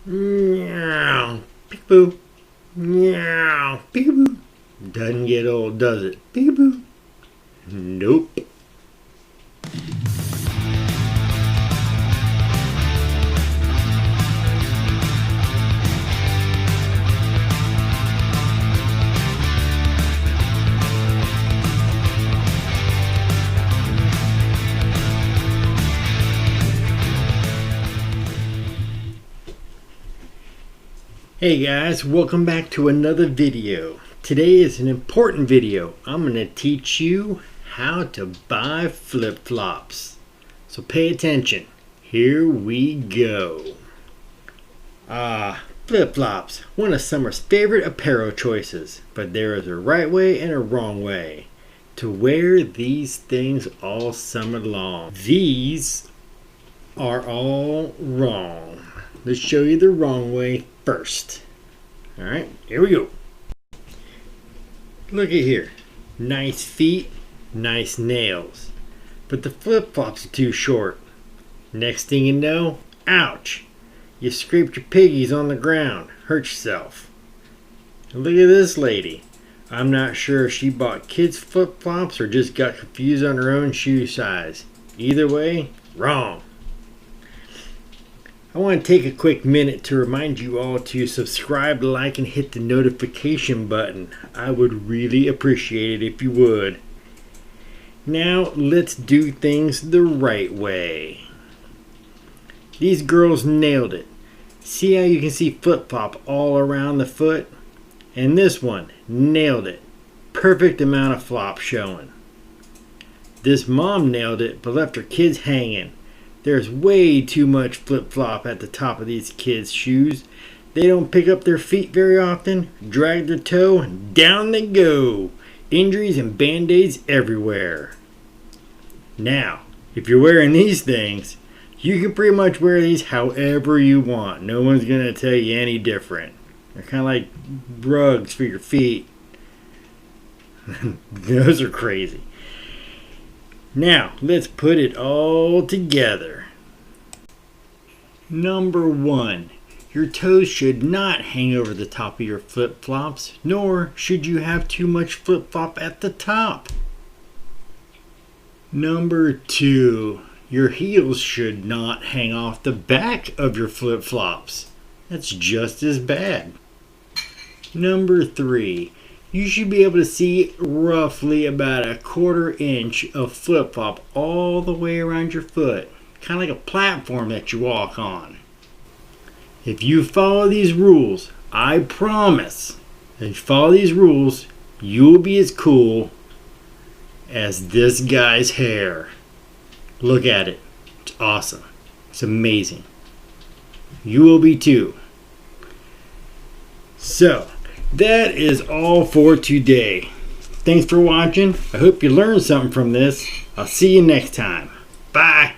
Meow. Peekaboo. Meow. Peekaboo. Doesn't get old, does it? Peekaboo. Nope. Hey guys, welcome back to another video. Today is an important video. I'm going to teach you how to buy flip-flops. So pay attention. Here we go. Flip-flops, one of summer's favorite apparel choices. But there is a right way and a wrong way to wear these things all summer long. These are all wrong. Let's show you the wrong way first. Alright, here we go. Look at here. Nice feet, nice nails. But the flip-flops are too short. Next thing you know, ouch! You scraped your piggies on the ground. Hurt yourself. And look at this lady. I'm not sure if she bought kids flip-flops or just got confused on her own shoe size. Either way, wrong. I want to take a quick minute to remind you all to subscribe, like, and hit the notification button. I would really appreciate it if you would. Now, let's do things the right way. These girls nailed it. See how you can see flip-flop all around the foot? And this one, nailed it. Perfect amount of flop showing. This mom nailed it, but left her kids hanging. There's way too much flip-flop at the top of these kids' shoes. They don't pick up their feet very often, drag their toe, and down they go. Injuries and band-aids everywhere. Now, if you're wearing these things, you can pretty much wear these however you want. No one's going to tell you any different. They're kind of like rugs for your feet. Those are crazy. Now, let's put it all together. Number 1. Your toes should not hang over the top of your flip-flops, nor should you have too much flip-flop at the top. Number 2. Your heels should not hang off the back of your flip-flops. That's just as bad. Number 3. You should be able to see roughly about a 1/4 inch of flip-flop all the way around your foot. Kind of like a platform that you walk on. If you follow these rules, I promise, if you follow these rules, you'll be as cool as this guy's hair. Look at it. It's awesome. It's amazing. You will be too. So, that is all for today. Thanks for watching. I hope you learned something from this. I'll see you next time. Bye.